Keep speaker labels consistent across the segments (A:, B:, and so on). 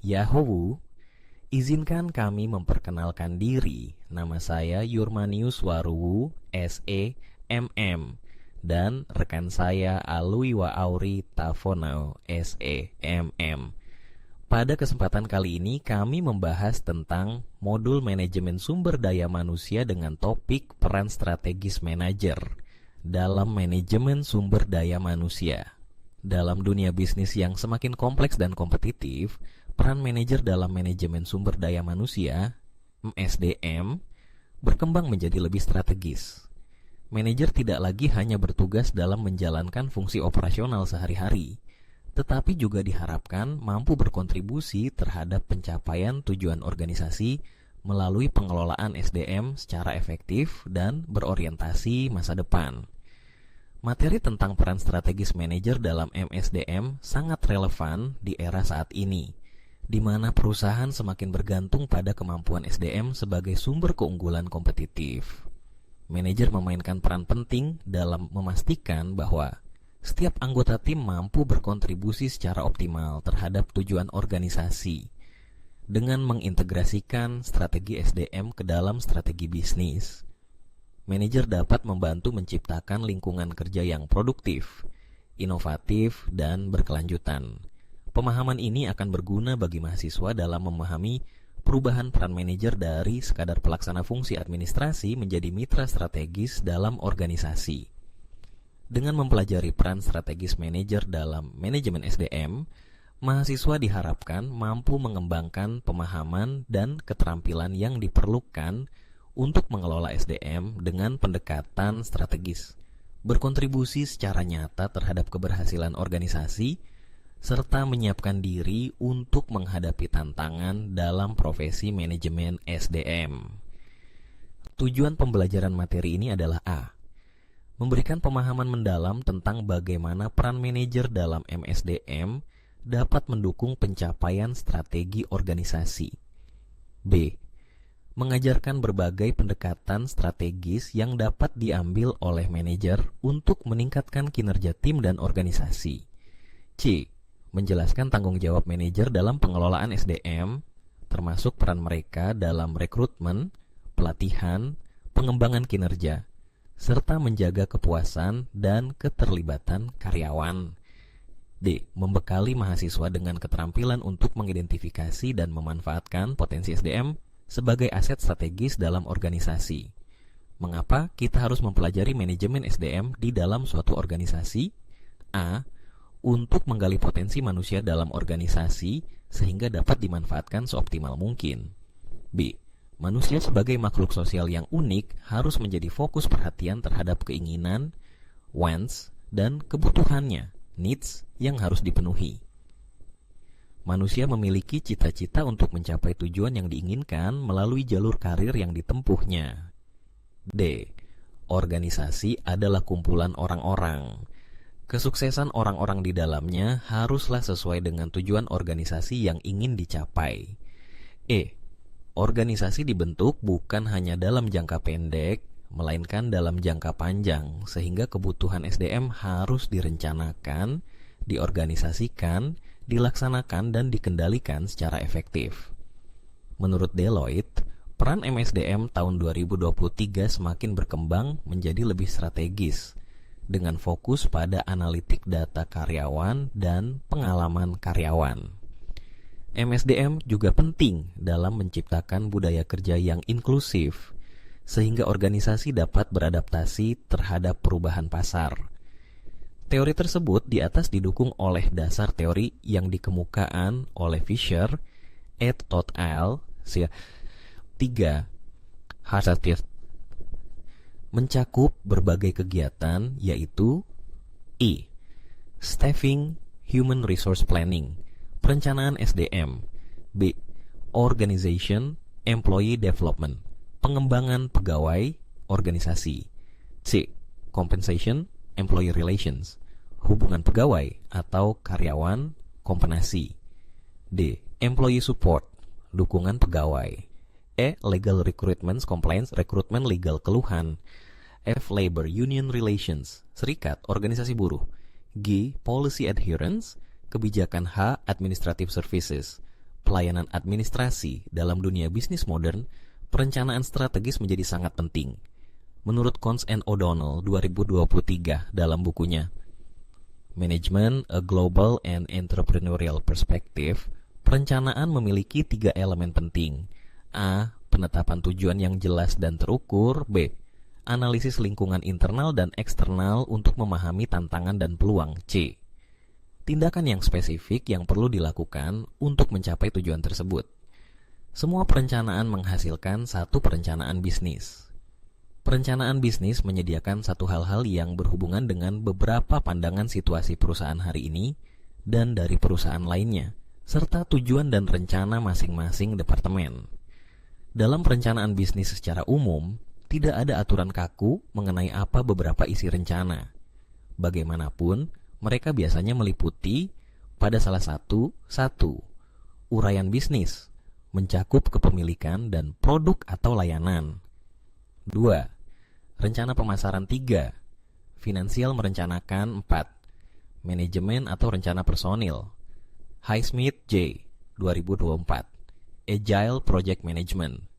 A: Yahoo, izinkan kami memperkenalkan diri. Nama saya Yurmanius Waruwu, SEMM, dan rekan saya Aluiwa Auri Tafonau, SEMM. Pada kesempatan kali ini kami membahas tentang modul manajemen sumber daya manusia dengan topik peran strategis manajer dalam manajemen sumber daya manusia. Dalam dunia bisnis yang semakin kompleks dan kompetitif, peran manajer dalam manajemen sumber daya manusia, MSDM, berkembang menjadi lebih strategis. Manajer tidak lagi hanya bertugas dalam menjalankan fungsi operasional sehari-hari, tetapi juga diharapkan mampu berkontribusi terhadap pencapaian tujuan organisasi melalui pengelolaan SDM secara efektif dan berorientasi masa depan. Materi tentang peran strategis manajer dalam MSDM sangat relevan di era saat ini, di mana perusahaan semakin bergantung pada kemampuan SDM sebagai sumber keunggulan kompetitif. Manajer memainkan peran penting dalam memastikan bahwa setiap anggota tim mampu berkontribusi secara optimal terhadap tujuan organisasi dengan mengintegrasikan strategi SDM ke dalam strategi bisnis. Manajer dapat membantu menciptakan lingkungan kerja yang produktif, inovatif, dan berkelanjutan. Pemahaman ini akan berguna bagi mahasiswa dalam memahami perubahan peran manajer dari sekadar pelaksana fungsi administrasi menjadi mitra strategis dalam organisasi. Dengan mempelajari peran strategis manajer dalam manajemen SDM, mahasiswa diharapkan mampu mengembangkan pemahaman dan keterampilan yang diperlukan untuk mengelola SDM dengan pendekatan strategis, berkontribusi secara nyata terhadap keberhasilan organisasi, serta menyiapkan diri untuk menghadapi tantangan dalam profesi manajemen SDM. Tujuan pembelajaran materi ini adalah A. Memberikan pemahaman mendalam tentang bagaimana peran manajer dalam MSDM dapat mendukung pencapaian strategi organisasi. B. Mengajarkan berbagai pendekatan strategis yang dapat diambil oleh manajer untuk meningkatkan kinerja tim dan organisasi. C. Menjelaskan tanggung jawab manajer dalam pengelolaan SDM, termasuk peran mereka dalam rekrutmen, pelatihan, pengembangan kinerja, serta menjaga kepuasan dan keterlibatan karyawan. D. Membekali mahasiswa dengan keterampilan untuk mengidentifikasi dan memanfaatkan potensi SDM sebagai aset strategis dalam organisasi. Mengapa kita harus mempelajari manajemen SDM di dalam suatu organisasi? A. Untuk menggali potensi manusia dalam organisasi sehingga dapat dimanfaatkan seoptimal mungkin. B. Manusia sebagai makhluk sosial yang unik harus menjadi fokus perhatian terhadap keinginan, wants, dan kebutuhannya, needs, yang harus dipenuhi. Manusia memiliki cita-cita untuk mencapai tujuan yang diinginkan melalui jalur karir yang ditempuhnya. D. Organisasi adalah kumpulan orang-orang. Kesuksesan orang-orang di dalamnya haruslah sesuai dengan tujuan organisasi yang ingin dicapai. E. Organisasi dibentuk bukan hanya dalam jangka pendek, melainkan dalam jangka panjang, sehingga kebutuhan SDM harus direncanakan, diorganisasikan, dilaksanakan dan dikendalikan secara efektif. Menurut Deloitte, peran MSDM tahun 2023 semakin berkembang menjadi lebih strategis dengan fokus pada analitik data karyawan dan pengalaman karyawan. MSDM juga penting dalam menciptakan budaya kerja yang inklusif sehingga organisasi dapat beradaptasi terhadap perubahan pasar. Teori tersebut di atas didukung oleh dasar teori yang dikemukakan oleh Fisher et al. 3. Harshad mencakup berbagai kegiatan yaitu E. Staffing, Human Resource Planning, perencanaan SDM. B. Organization, Employee Development, pengembangan pegawai, organisasi. C. Compensation, Employee Relations, hubungan pegawai atau karyawan, kompensasi. D. Employee Support, dukungan pegawai. E. Legal Recruitment Compliance, rekrutmen legal keluhan. F. Labor Union Relations, serikat, organisasi buruh. G. Policy Adherence, kebijakan. H. Administrative Services, pelayanan administrasi dalam dunia bisnis modern, perencanaan strategis menjadi sangat penting. Menurut Cons and O'Donnell 2023 dalam bukunya Management, A Global and Entrepreneurial Perspective, perencanaan memiliki 3 elemen penting. A. Penetapan tujuan yang jelas dan terukur. B. Analisis lingkungan internal dan eksternal untuk memahami tantangan dan peluang. C. Tindakan yang spesifik yang perlu dilakukan untuk mencapai tujuan tersebut. Semua perencanaan menghasilkan satu perencanaan bisnis. Perencanaan bisnis menyediakan satu hal-hal yang berhubungan dengan beberapa pandangan situasi perusahaan hari ini dan dari perusahaan lainnya, serta tujuan dan rencana masing-masing departemen. Dalam perencanaan bisnis secara umum, tidak ada aturan kaku mengenai apa beberapa isi rencana. Bagaimanapun, mereka biasanya meliputi pada salah satu, uraian bisnis, mencakup kepemilikan dan produk atau layanan. 2. Rencana pemasaran. 3. Finansial merencanakan. 4. Manajemen atau rencana personil. Highsmith J. 2024. Agile Project Management.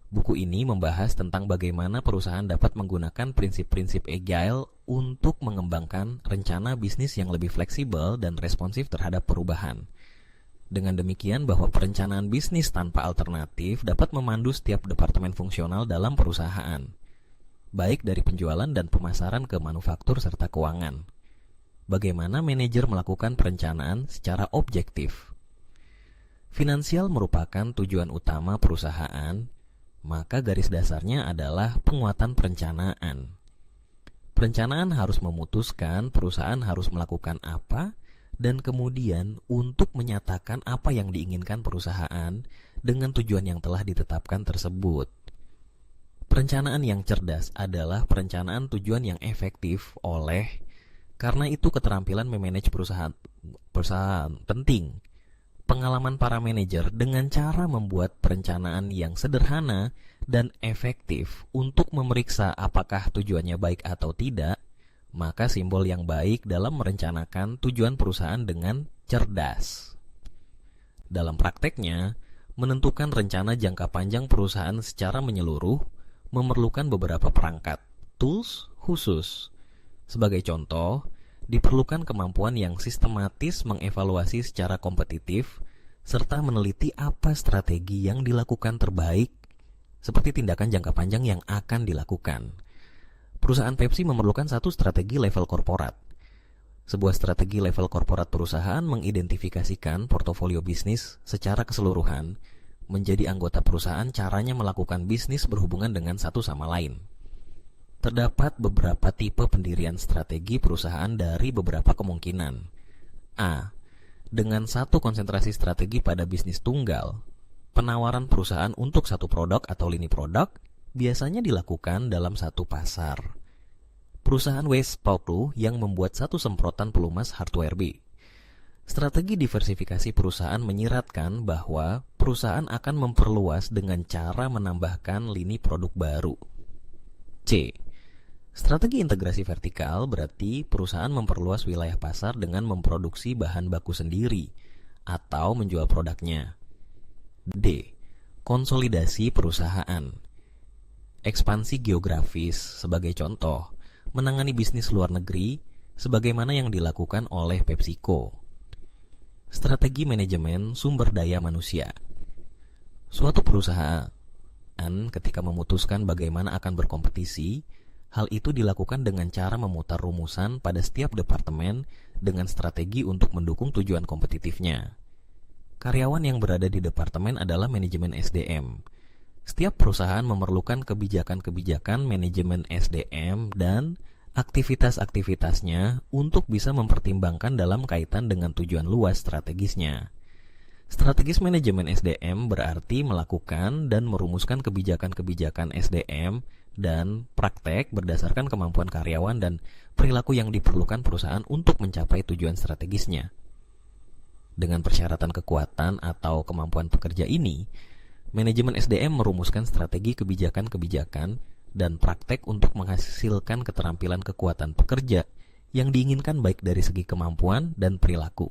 A: Buku ini membahas tentang bagaimana perusahaan dapat menggunakan prinsip-prinsip agile untuk mengembangkan rencana bisnis yang lebih fleksibel dan responsif terhadap perubahan. Dengan demikian bahwa perencanaan bisnis tanpa alternatif dapat memandu setiap departemen fungsional dalam perusahaan, baik dari penjualan dan pemasaran ke manufaktur serta keuangan. Bagaimana manajer melakukan perencanaan secara objektif? Finansial merupakan tujuan utama perusahaan, maka garis dasarnya adalah penguatan perencanaan. Perencanaan harus memutuskan perusahaan harus melakukan apa dan kemudian untuk menyatakan apa yang diinginkan perusahaan dengan tujuan yang telah ditetapkan tersebut. Perencanaan yang cerdas adalah perencanaan tujuan yang efektif karena itu keterampilan memanage perusahaan penting. Pengalaman para manajer dengan cara membuat perencanaan yang sederhana dan efektif untuk memeriksa apakah tujuannya baik atau tidak, maka simbol yang baik dalam merencanakan tujuan perusahaan dengan cerdas. Dalam prakteknya, menentukan rencana jangka panjang perusahaan secara menyeluruh memerlukan beberapa perangkat, tools khusus. Sebagai contoh, diperlukan kemampuan yang sistematis mengevaluasi secara kompetitif serta meneliti apa strategi yang dilakukan terbaik seperti tindakan jangka panjang yang akan dilakukan. Perusahaan Pepsi memerlukan satu strategi level korporat. Sebuah strategi level korporat perusahaan mengidentifikasikan portofolio bisnis secara keseluruhan, menjadi anggota perusahaan caranya melakukan bisnis berhubungan dengan satu sama lain. Terdapat beberapa tipe pendirian strategi perusahaan dari beberapa kemungkinan. A. Dengan satu konsentrasi strategi pada bisnis tunggal, penawaran perusahaan untuk satu produk atau lini produk biasanya dilakukan dalam satu pasar. Perusahaan Westport yang membuat satu semprotan pelumas hardware B. Strategi diversifikasi perusahaan menyiratkan bahwa perusahaan akan memperluas dengan cara menambahkan lini produk baru. C. Strategi integrasi vertikal berarti perusahaan memperluas wilayah pasar dengan memproduksi bahan baku sendiri atau menjual produknya. D. Konsolidasi perusahaan. Ekspansi geografis sebagai contoh, menangani bisnis luar negeri sebagaimana yang dilakukan oleh PepsiCo. Strategi manajemen sumber daya manusia. Suatu perusahaan ketika memutuskan bagaimana akan berkompetisi, hal itu dilakukan dengan cara memutar rumusan pada setiap departemen dengan strategi untuk mendukung tujuan kompetitifnya. Karyawan yang berada di departemen adalah manajemen SDM. Setiap perusahaan memerlukan kebijakan-kebijakan manajemen SDM dan aktivitas-aktivitasnya untuk bisa mempertimbangkan dalam kaitan dengan tujuan luas strategisnya. Strategis manajemen SDM berarti melakukan dan merumuskan kebijakan-kebijakan SDM dan praktek berdasarkan kemampuan karyawan dan perilaku yang diperlukan perusahaan untuk mencapai tujuan strategisnya. Dengan persyaratan kekuatan atau kemampuan pekerja ini, manajemen SDM merumuskan strategi kebijakan-kebijakan dan praktek untuk menghasilkan keterampilan kekuatan pekerja yang diinginkan baik dari segi kemampuan dan perilaku.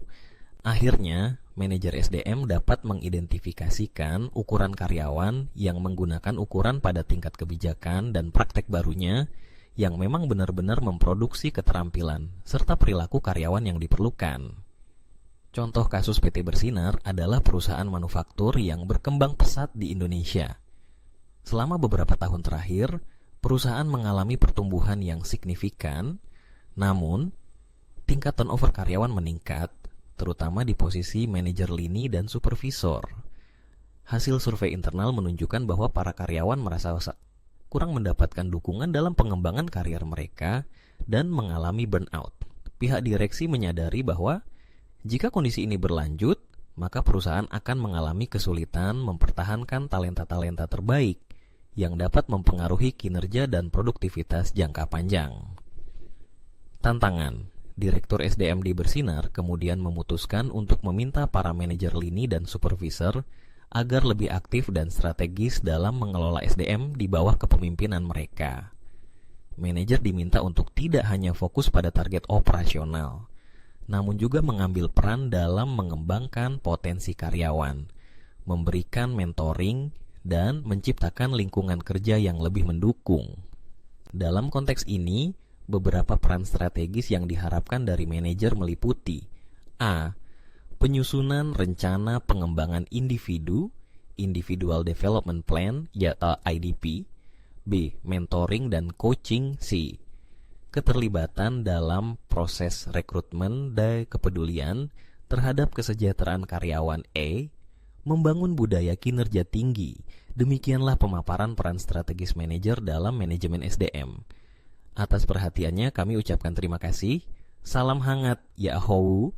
A: Akhirnya, manajer SDM dapat mengidentifikasikan ukuran karyawan yang menggunakan ukuran pada tingkat kebijakan dan praktek barunya yang memang benar-benar memproduksi keterampilan serta perilaku karyawan yang diperlukan. Contoh kasus PT Bersinar adalah perusahaan manufaktur yang berkembang pesat di Indonesia. Selama beberapa tahun terakhir, perusahaan mengalami pertumbuhan yang signifikan, namun tingkat turnover karyawan meningkat, terutama di posisi manajer lini dan supervisor. Hasil survei internal menunjukkan bahwa para karyawan merasa kurang mendapatkan dukungan dalam pengembangan karier mereka dan mengalami burnout. Pihak direksi menyadari bahwa jika kondisi ini berlanjut, maka perusahaan akan mengalami kesulitan mempertahankan talenta-talenta terbaik yang dapat mempengaruhi kinerja dan produktivitas jangka panjang. Tantangan. Direktur SDM di Bersinar kemudian memutuskan untuk meminta para manajer lini dan supervisor agar lebih aktif dan strategis dalam mengelola SDM di bawah kepemimpinan mereka. Manajer diminta untuk tidak hanya fokus pada target operasional, namun juga mengambil peran dalam mengembangkan potensi karyawan, memberikan mentoring, dan menciptakan lingkungan kerja yang lebih mendukung. Dalam konteks ini, beberapa peran strategis yang diharapkan dari manajer meliputi A. Penyusunan rencana pengembangan individu, Individual Development Plan, atau IDP. B. Mentoring dan coaching. C. Keterlibatan dalam proses rekrutmen dan kepedulian terhadap kesejahteraan karyawan. E. Membangun budaya kinerja tinggi. Demikianlah pemaparan peran strategis manajer dalam manajemen SDM. Atas perhatiannya kami ucapkan terima kasih. Salam hangat, Yahoo.